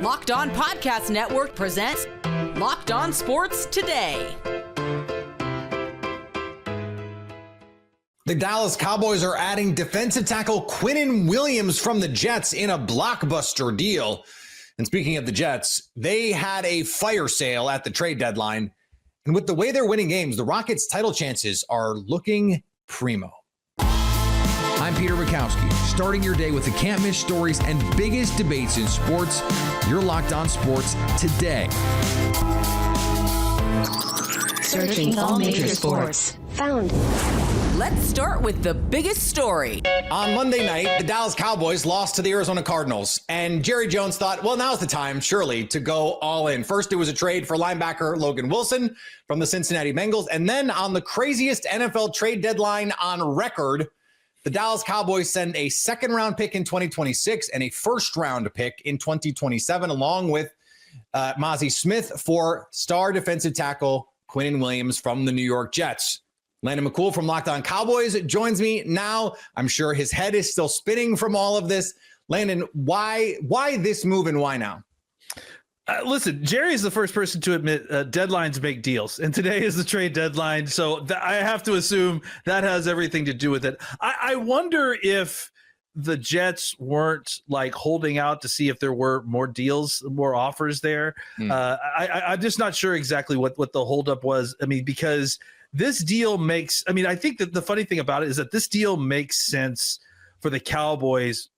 Locked On Podcast Network presents Locked On Sports Today. The Dallas Cowboys are adding defensive tackle Quinnen Williams from the Jets in a blockbuster deal. And speaking of the Jets, they had a fire sale at the trade deadline. And with the way they're winning games, the Rockets' title chances are looking primo. I'm Peter Bukowski, starting your day with the can't-miss stories and biggest debates in sports. You're Locked On Sports Today. Searching all major sports. Found. Let's start with the biggest story. On Monday night, the Dallas Cowboys lost to the Arizona Cardinals, and Jerry Jones thought, well, now's the time, surely, to go all in. First, it was a trade for linebacker Logan Wilson from the Cincinnati Bengals, and then on the craziest NFL trade deadline on record, the Dallas Cowboys send a second-round pick in 2026 and a first-round pick in 2027, along with Mozzie Smith for star defensive tackle Quinnen Williams from the New York Jets. Landon McCool from Locked On Cowboys joins me now. I'm sure his head is still spinning from all of this. Landon, why this move and why now? Listen, Jerry is the first person to admit deadlines make deals, and today is the trade deadline, so I have to assume that has everything to do with it. I wonder if the Jets weren't like holding out to see if there were more deals, more offers there. I'm just not sure exactly what the holdup was. I mean, because this deal makes, I mean, I think that the funny thing about it is that this deal makes sense for the Cowboys,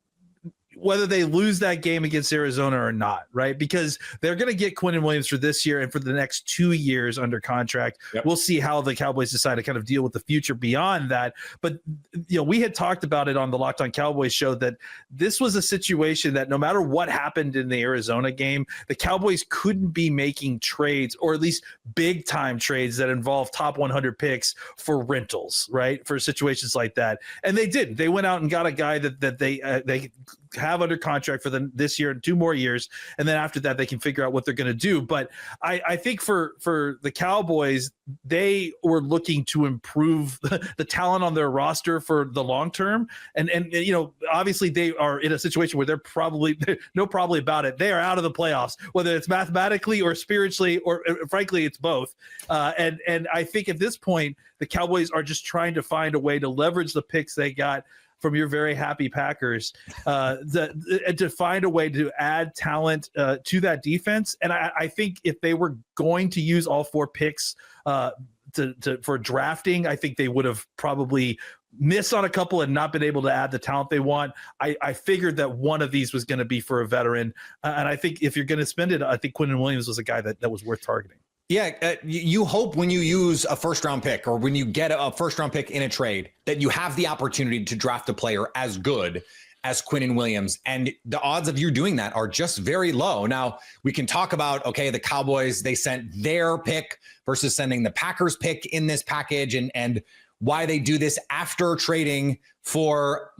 whether they lose that game against Arizona or not, right? Because they're going to get Quinnen Williams for this year and for the next 2 years under contract. Yep. We'll see how the Cowboys decide to kind of deal with the future beyond that. But, you know, we had talked about it on the Locked On Cowboys show that this was a situation that no matter what happened in the Arizona game, the Cowboys couldn't be making trades, or at least big time trades that involve top 100 picks for rentals, right? For situations like that. And they did. They went out and got a guy that they have under contract for this year and 2 more years, and then after that they can figure out what they're going to do. But I think for the Cowboys, they were looking to improve the talent on their roster for the long term, and you know, obviously they are in a situation where they're no probably about it. They are out of the playoffs, whether it's mathematically or spiritually, or frankly it's both. And I think at this point the Cowboys are just trying to find a way to leverage the picks they got from your very happy Packers, to find a way to add talent to that defense. And I think if they were going to use all 4 picks for drafting, I think they would have probably missed on a couple and not been able to add the talent they want. I figured that one of these was going to be for a veteran. And I think if you're going to spend it, I think Quinnen Williams was a guy that was worth targeting. Yeah, you hope when you use a first-round pick or when you get a first-round pick in a trade that you have the opportunity to draft a player as good as Quinnen Williams. And the odds of you doing that are just very low. Now, we can talk about, okay, the Cowboys, they sent their pick versus sending the Packers pick in this package, and why they do this after trading for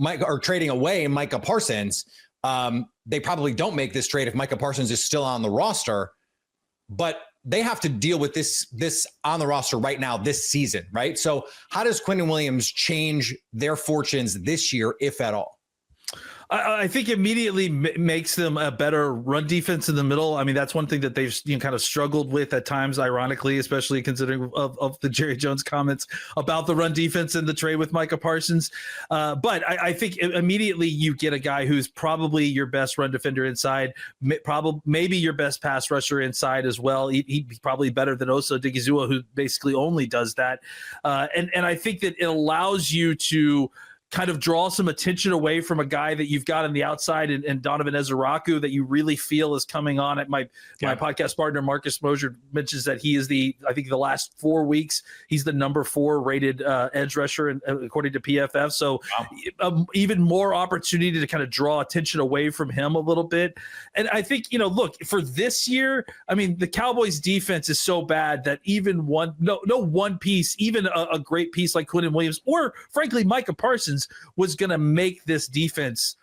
trading away Micah Parsons. They probably don't make this trade if Micah Parsons is still on the roster, but they have to deal with this on the roster right now, this season, right? So how does Quinnen Williams change their fortunes this year, if at all? I think immediately makes them a better run defense in the middle. I mean, that's one thing that they've kind of struggled with at times, ironically, especially considering of the Jerry Jones comments about the run defense and the trade with Micah Parsons. But I think immediately you get a guy who's probably your best run defender inside, maybe your best pass rusher inside as well. He'd be probably better than Osa Odighizuwa, who basically only does that. And I think that it allows you to kind of draw some attention away from a guy that you've got on the outside and Donovan Ezeraku that you really feel is coming on. At my podcast partner, Marcus Mosier, mentions that he is I think the last 4 weeks, he's the number 4 rated edge rusher according to PFF. So even more opportunity to kind of draw attention away from him a little bit. And I think, look, for this year, I mean, the Cowboys defense is so bad that even no one piece, even a great piece like Quinnen Williams or frankly, Micah Parsons was going to make this defense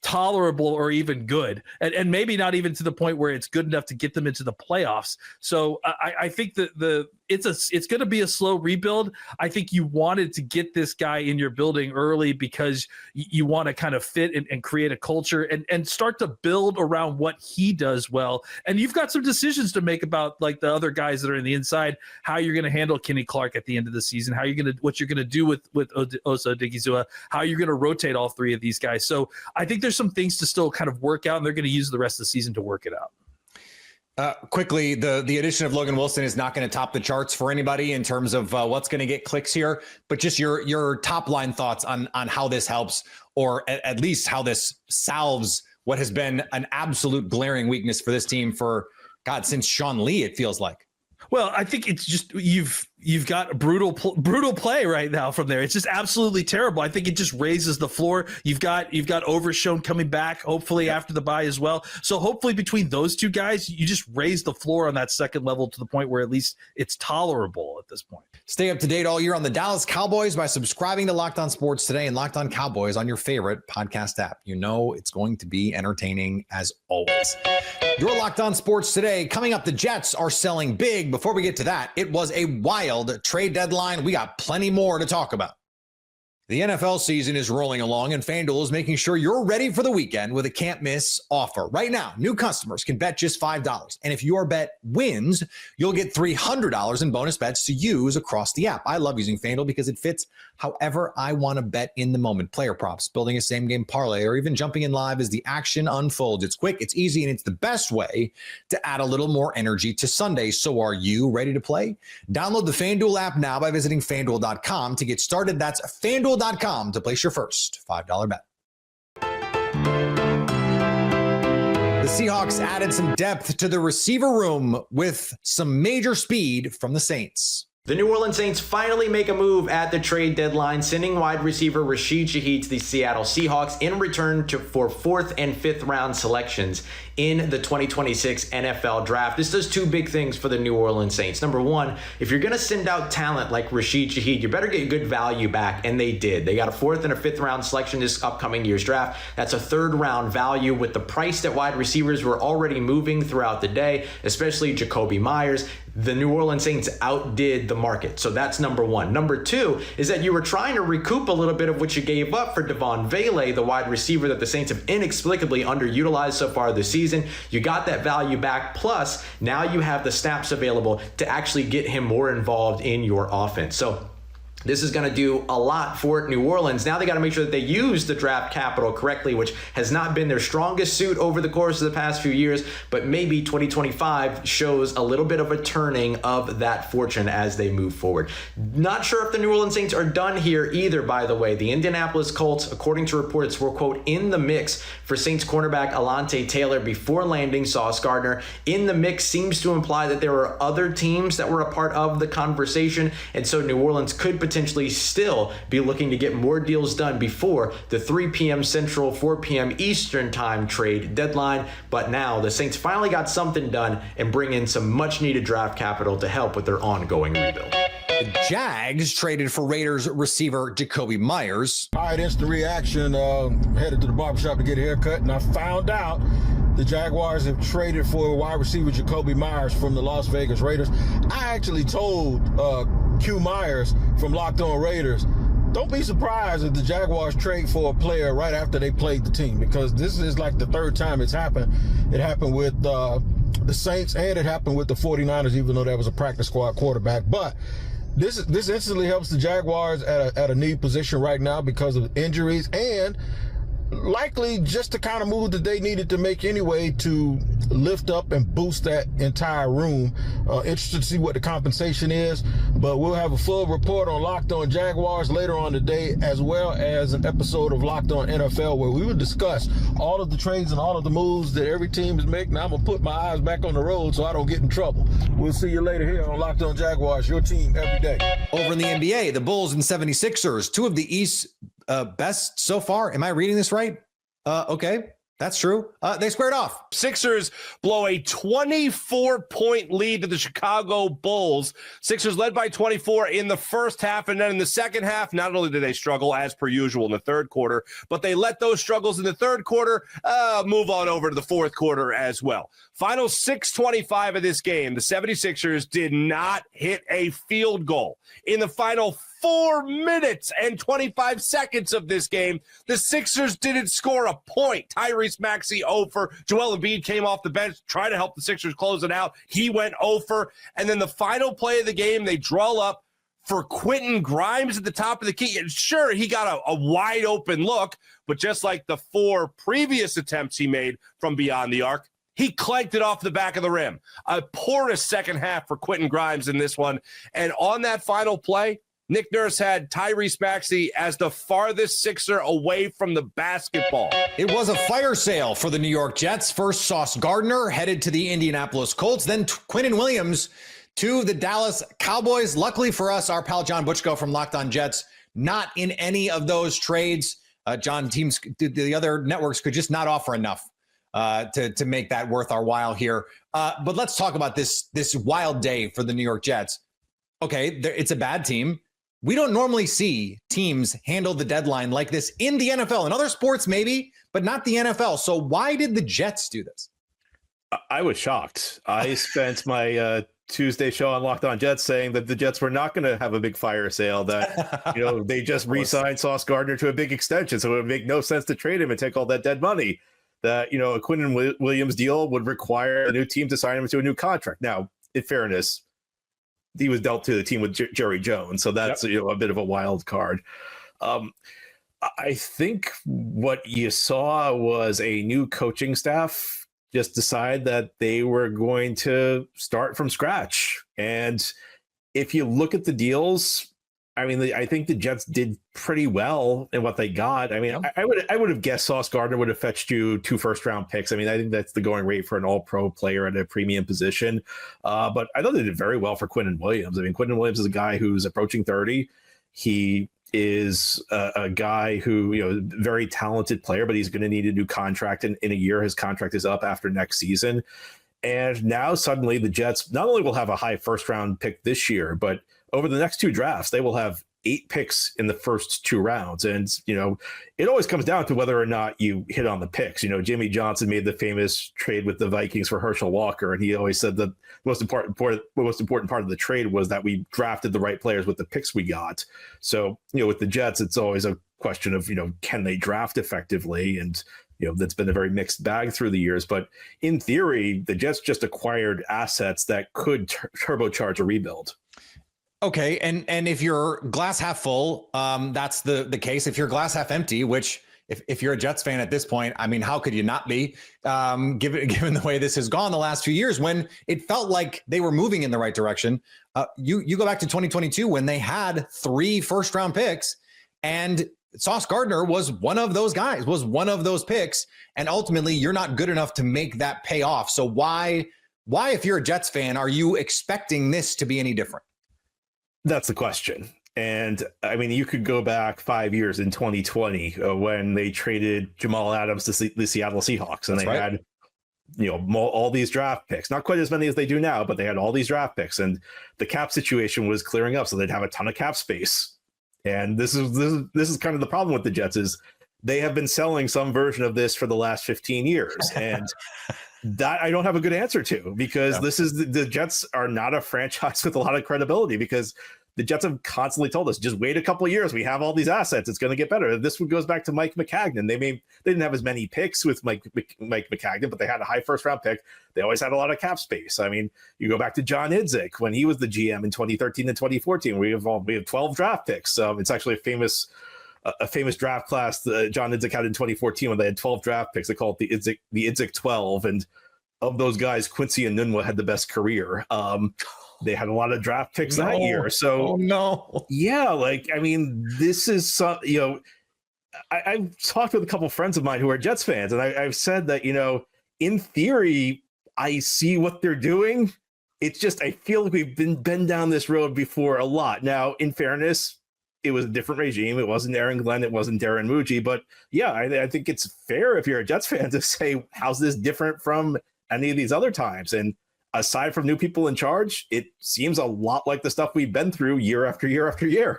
tolerable or even good, and maybe not even to the point where it's good enough to get them into the playoffs. So I think that it's going to be a slow rebuild. I think you wanted to get this guy in your building early because you want to kind of fit and create a culture and start to build around what he does well. And you've got some decisions to make about like the other guys that are in the inside, how you're going to handle Kenny Clark at the end of the season, what you're going to do with Osa Odigizua, how you're going to rotate all three of these guys. So I think there's some things to still kind of work out, and they're going to use the rest of the season to work it out. Quickly, the addition of Logan Wilson is not going to top the charts for anybody in terms of what's going to get clicks here, but just your top line thoughts on how this helps, or at least how this salves what has been an absolute glaring weakness for this team since Sean Lee, it feels like. Well, I think it's just you've got brutal play right now from there. It's just absolutely terrible. I think it just raises the floor. You've got Overshown coming back, hopefully after the bye as well. So hopefully between those two guys, you just raise the floor on that second level to the point where at least it's tolerable at this point. Stay up to date all year on the Dallas Cowboys by subscribing to Locked On Sports Today and Locked On Cowboys on your favorite podcast app. You know it's going to be entertaining as always. Your Locked On Sports Today. Coming up, the Jets are selling big. Before we get to that, it was a wild trade deadline. We got plenty more to talk about. The NFL season is rolling along, and FanDuel is making sure you're ready for the weekend with a can't-miss offer. Right now, new customers can bet just $5, and if your bet wins, you'll get $300 in bonus bets to use across the app. I love using FanDuel because it fits however I want to bet in the moment. Player props, building a same-game parlay, or even jumping in live as the action unfolds. It's quick, it's easy, and it's the best way to add a little more energy to Sunday. So are you ready to play? Download the FanDuel app now by visiting FanDuel.com to get started. That's FanDuel.com to place your first $5 bet. The Seahawks added some depth to the receiver room with some major speed from the Saints. The New Orleans Saints finally make a move at the trade deadline, sending wide receiver Rashid Shaheed to the Seattle Seahawks in return for 4th and 5th round selections in the 2026 NFL Draft. This does two big things for the New Orleans Saints. Number one, if you're going to send out talent like Rashid Shaheed, you better get good value back, and they did. They got a 4th and a 5th round selection this upcoming year's draft. That's a 3rd round value with the price that wide receivers were already moving throughout the day, especially Jacoby Myers. The New Orleans Saints outdid the market. So that's number one. Number two is that you were trying to recoup a little bit of what you gave up for Devon Vele, the wide receiver that the Saints have inexplicably underutilized so far this season. You got that value back. Plus, now you have the snaps available to actually get him more involved in your offense. So this is going to do a lot for New Orleans. Now they got to make sure that they use the draft capital correctly, which has not been their strongest suit over the course of the past few years, but maybe 2025 shows a little bit of a turning of that fortune as they move forward. Not sure if the New Orleans Saints are done here either, by the way. The Indianapolis Colts, according to reports, were, quote, in the mix for Saints cornerback Alante Taylor before landing Sauce Gardner. In the mix seems to imply that there were other teams that were a part of the conversation, and so New Orleans could potentially still be looking to get more deals done before the 3 p.m. Central, 4 p.m. Eastern time trade deadline. But now the Saints finally got something done and bring in some much needed draft capital to help with their ongoing rebuild. The Jags traded for Raiders receiver Jacoby Myers. All right, instant reaction. Headed to the barbershop to get a haircut, and I found out the Jaguars have traded for wide receiver Jacoby Myers from the Las Vegas Raiders. I actually told Q Myers from Locked On Raiders, don't be surprised if the Jaguars trade for a player right after they played the team, because this is like the 3rd time it's happened. It happened with the Saints, and it happened with the 49ers, even though that was a practice squad quarterback. But this instantly helps the Jaguars at a need position right now because of injuries, and likely just the kind of move that they needed to make anyway to lift up and boost that entire room. Interested to see what the compensation is, but we'll have a full report on Locked On Jaguars later on today, as well as an episode of Locked On NFL where we will discuss all of the trades and all of the moves that every team is making. Now I'm going to put my eyes back on the road so I don't get in trouble. We'll see you later here on Locked On Jaguars, your team every day. Over in the NBA, the Bulls and 76ers, two of the East's best so far. Am I reading this right? Okay. That's true. They squared off. Sixers blow a 24-point lead to the Chicago Bulls. Sixers led by 24 in the first half, and then in the second half, not only did they struggle as per usual in the third quarter, but they let those struggles in the third quarter move on over to the fourth quarter as well. Final 6:25 of this game, the 76ers did not hit a field goal. In the final 4 minutes and 25 seconds of this game, the Sixers didn't score a point. Tyrese Maxey over. Joel Embiid came off the bench, tried to help the Sixers close it out. He went over. And then the final play of the game, they draw up for Quentin Grimes at the top of the key. And sure, he got a wide open look, but just like the 4 previous attempts he made from beyond the arc, he clanked it off the back of the rim. A porous second half for Quentin Grimes in this one. And on that final play, Nick Nurse had Tyrese Maxey as the farthest Sixer away from the basketball. It was a fire sale for the New York Jets. First, Sauce Gardner headed to the Indianapolis Colts. Then Quinnen Williams to the Dallas Cowboys. Luckily for us, our pal John Butchko from Locked On Jets, not in any of those trades. John, teams, the other networks could just not offer enough to make that worth our while here. But let's talk about this wild day for the New York Jets. Okay, it's a bad team. We don't normally see teams handle the deadline like this in the NFL. In other sports, maybe, but not the NFL. So why did the Jets do this? I was shocked. I spent my Tuesday show on Locked On Jets saying that the Jets were not going to have a big fire sale, that they just re-signed Sauce Gardner to a big extension, so it would make no sense to trade him and take all that dead money. That a Quinnen Williams deal would require a new team to sign him to a new contract. Now, in fairness, he was dealt to the team with Jerry Jones, so that's a bit of a wild card. I think what you saw was a new coaching staff just decide that they were going to start from scratch. And if you look at the deals, I mean, I think the Jets did pretty well in what they got. I mean, I would have guessed Sauce Gardner would have fetched you 2 first-round picks. I mean, I think that's the going rate for an all-pro player at a premium position. But I thought they did very well for Quinnen Williams. I mean, Quinnen Williams is a guy who's approaching 30. He is a guy who, very talented player, but he's going to need a new contract in a year. His contract is up after next season. And now suddenly the Jets not only will have a high first-round pick this year, but over the next 2 drafts, they will have 8 picks in the first 2 rounds. And, it always comes down to whether or not you hit on the picks. Jimmy Johnson made the famous trade with the Vikings for Herschel Walker. And he always said that the most important part of the trade was that we drafted the right players with the picks we got. So, with the Jets, it's always a question of, can they draft effectively? And, that's been a very mixed bag through the years. But in theory, the Jets just acquired assets that could turbocharge a rebuild. Okay, and if you're glass half full, that's the case. If you're glass half empty, which if you're a Jets fan at this point, I mean, how could you not be? Given the way this has gone the last few years, when it felt like they were moving in the right direction. You go back to 2022 when they had 3 first-round picks, and Sauce Gardner was one of those guys, was one of those picks, and ultimately you're not good enough to make that pay off. So why, if you're a Jets fan, are you expecting this to be any different? That's the question. And I mean, you could go back 5 years in 2020 when they traded Jamal Adams to the Seattle Seahawks, and had, all these draft picks, not quite as many as they do now, but they had all these draft picks, and the cap situation was clearing up, so they'd have a ton of cap space. And this is kind of the problem with the Jets, is they have been selling some version of this for the last 15 years. And that I don't have a good answer to, because this is the Jets are not a franchise with a lot of credibility, because the Jets have constantly told us, just wait a couple of years. We have all these assets. It's going to get better. This one goes back to Mike Maccagnan. They didn't have as many picks with Mike Maccagnan, but they had a high first round pick. They always had a lot of cap space. I mean, you go back to John Idzik when he was the GM in 2013 and 2014. We have 12 draft picks. It's actually a famous draft class that John Idzik had in 2014 when they had 12 draft picks. They call it the Idzik 12. And of those guys, Quincy Enunwa had the best career. They had a lot of draft picks that year. So, this is I've talked with a couple of friends of mine who are Jets fans, and I've said that, in theory, I see what they're doing. It's just, I feel like we've been down this road before a lot. Now, in fairness, it was a different regime. It wasn't Aaron Glenn. It wasn't Darren Muji. But yeah, I think it's fair if you're a Jets fan to say, how's this different from any of these other times? And aside from new people in charge, it seems a lot like the stuff we've been through year after year after year.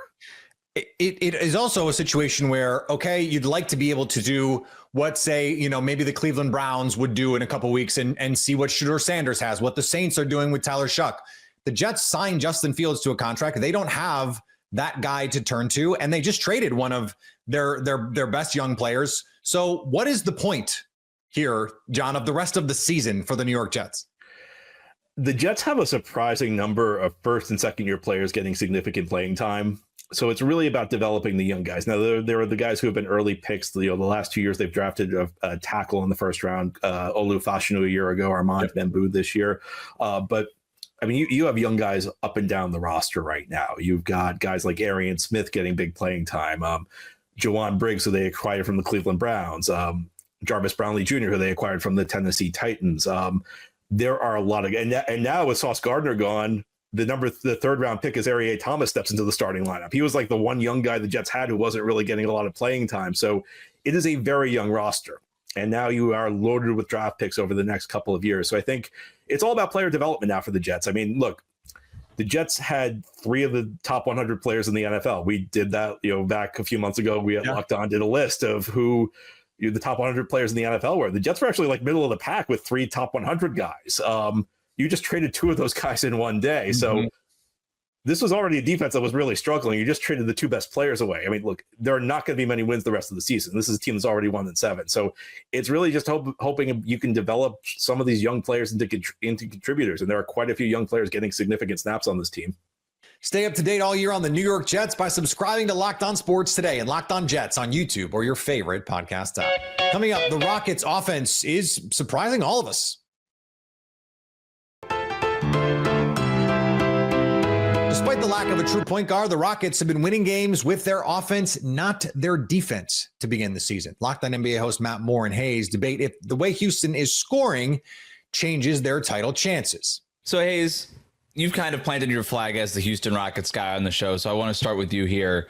It is also a situation where, okay, you'd like to be able to do what, say, maybe the Cleveland Browns would do in a couple of weeks and see what Shedeur Sanders has, what the Saints are doing with Tyler Shuck. The Jets signed Justin Fields to a contract. They don't have that guy to turn to, and they just traded one of their best young players. So what is the point here, John, of the rest of the season for the New York Jets? The Jets have a surprising number of first and second year players getting significant playing time. So it's really about developing the young guys. Now, there are the guys who have been early picks. The last 2 years, they've drafted a tackle in the first round, Olu Fashanu a year ago, Armand Bamboo this year. But I mean, you have young guys up and down the roster right now. You've got guys like Arian Smith getting big playing time, Jawan Briggs, who they acquired from the Cleveland Browns, Jarvis Brownlee Jr., who they acquired from the Tennessee Titans. There are a lot of, and now with Sauce Gardner gone, the third round pick is Arie Thomas steps into the starting lineup. He was like the one young guy the Jets had who wasn't really getting a lot of playing time. So it is a very young roster. And now you are loaded with draft picks over the next couple of years. So I think it's all about player development now for the Jets. I mean, look, the Jets had 3 of the top 100 players in the NFL. We did that, back a few months ago. We at Locked On did a list of who the top 100 players in the NFL were. The Jets were actually like middle of the pack with 3 top 100 guys. You just traded 2 of those guys in one day. So this was already a defense that was really struggling. You just traded the 2 best players away. I mean, look, there are not going to be many wins the rest of the season. This is a team that's already 1-7. So it's really just hoping you can develop some of these young players into contributors. And there are quite a few young players getting significant snaps on this team. Stay up to date all year on the New York Jets by subscribing to Locked On Sports Today and Locked On Jets on YouTube or your favorite podcast app. Coming up, the Rockets offense is surprising all of us. Despite the lack of a true point guard, the Rockets have been winning games with their offense, not their defense, to begin the season. Locked On NBA host Matt Moore and Hayes debate if the way Houston is scoring changes their title chances. So, Hayes, you've kind of planted your flag as the Houston Rockets guy on the show, so I want to start with you here.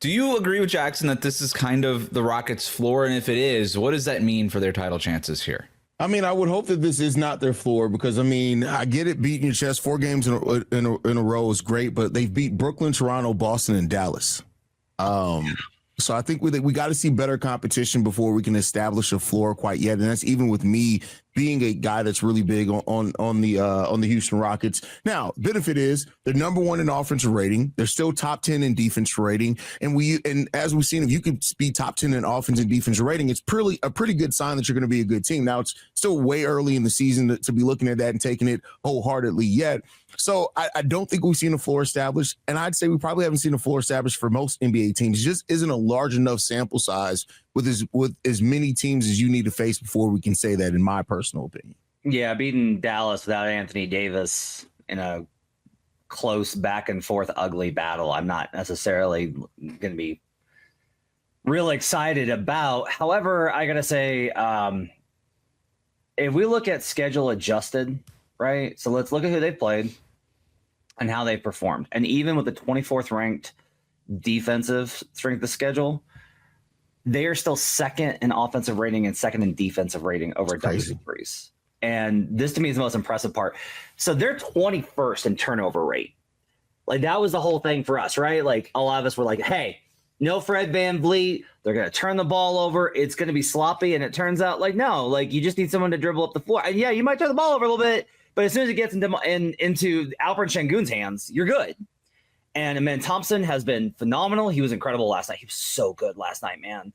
Do you agree with Jackson that this is kind of the Rockets' floor? And if it is, what does that mean for their title chances here? I mean, I would hope that this is not their floor because, I mean, I get it, beating your chest 4 games in a row is great, but they've beat Brooklyn, Toronto, Boston, and Dallas. So I think we got to see better competition before we can establish a floor quite yet. And that's even with me being a guy that's really big on the Houston Rockets. Now, benefit is they're number 1 in offensive rating. They're still top 10 in defense rating. And as we've seen, if you can be top 10 in offense and defense rating, it's a pretty good sign that you're going to be a good team. Now, it's still way early in the season to be looking at that and taking it wholeheartedly yet. So I don't think we've seen a floor established. And I'd say we probably haven't seen a floor established for most NBA teams. It just isn't a large enough sample size with as many teams as you need to face before we can say that, in my personal opinion. Yeah, beating Dallas without Anthony Davis in a close back and forth ugly battle, I'm not necessarily going to be real excited about. However, I got to say, if we look at schedule adjusted, right? So let's look at who they played and how they performed. And even with the 24th ranked defensive strength of schedule, they are still second in offensive rating and second in defensive rating over WC3s. And this to me is the most impressive part. So they're 21st in turnover rate. Like that was the whole thing for us, right? Like a lot of us were like, hey, no Fred VanVleet. They're going to turn the ball over. It's going to be sloppy. And it turns out like, no, like you just need someone to dribble up the floor. And yeah, you might turn the ball over a little bit, but as soon as it gets into Alperen Şengün's hands, you're good. And Amen Thompson has been phenomenal. He was incredible last night. He was so good last night, man.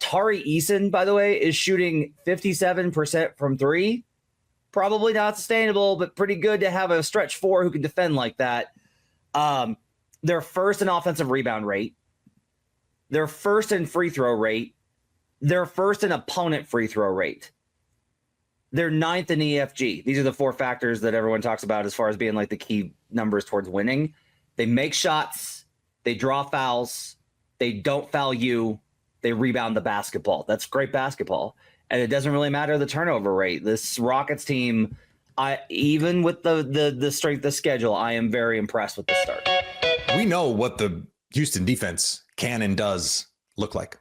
Tari Eason, by the way, is shooting 57% from 3. Probably not sustainable, but pretty good to have a stretch 4 who can defend like that. They're first in offensive rebound rate. They're first in free throw rate. They're first in opponent free throw rate. They're 9th in EFG. These are the 4 factors that everyone talks about as far as being like the key numbers towards winning. They make shots. They draw fouls. They don't foul you. They rebound the basketball. That's great basketball. And it doesn't really matter the turnover rate. This Rockets team, even with the strength of schedule, I am very impressed with the start. We know what the Houston defense can and does look like.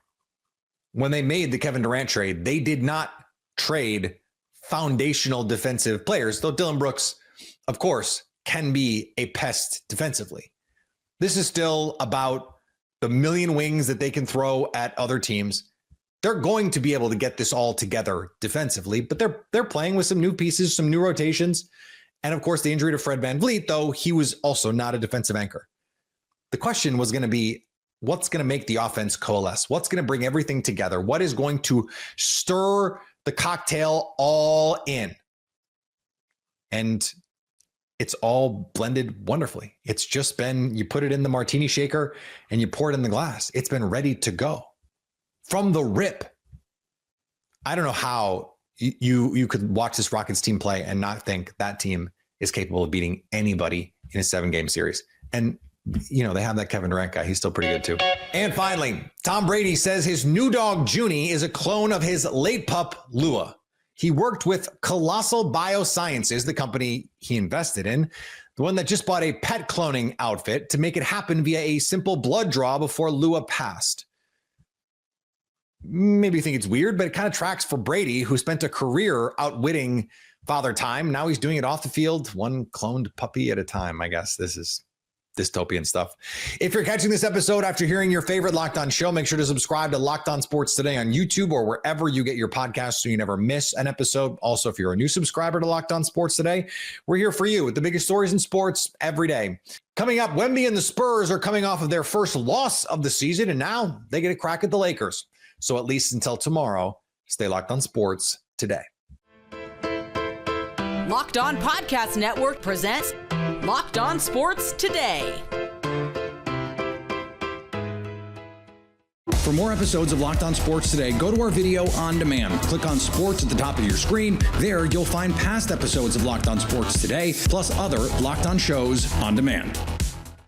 When they made the Kevin Durant trade, they did not trade foundational defensive players, though Dylan Brooks, of course, can be a pest defensively. This is still about the million wings that they can throw at other teams. They're going to be able to get this all together defensively, but they're playing with some new pieces, some new rotations. And of course, the injury to Fred VanVleet, though he was also not a defensive anchor. The question was going to be, what's going to make the offense coalesce? What's going to bring everything together? What is going to stir the cocktail all in? And it's all blended wonderfully. It's just been, you put it in the martini shaker and you pour it in the glass. It's been ready to go from the rip. I don't know how you could watch this Rockets team play and not think that team is capable of beating anybody in a 7-game series. And you know, they have that Kevin Durant guy. He's still pretty good too. And finally, Tom Brady says his new dog, Junie, is a clone of his late pup, Lua. He worked with Colossal Biosciences, the company he invested in, the one that just bought a pet cloning outfit, to make it happen via a simple blood draw before Lua passed. Maybe you think it's weird, but it kind of tracks for Brady, who spent a career outwitting Father Time. Now he's doing it off the field, one cloned puppy at a time. I guess this is dystopian stuff. If you're catching this episode after hearing your favorite Locked On show, make sure to subscribe to Locked On Sports Today on YouTube or wherever you get your podcasts so you never miss an episode. Also, if you're a new subscriber to Locked On Sports Today, we're here for you with the biggest stories in sports every day. Coming up, Wemby and the Spurs are coming off of their first loss of the season, and now they get a crack at the Lakers. So at least until tomorrow, stay locked on sports today. Locked On Podcast Network presents Locked On Sports Today. For more episodes of Locked On Sports Today, go to our video on demand. Click on sports at the top of your screen. There, you'll find past episodes of Locked On Sports Today, plus other Locked On shows on demand.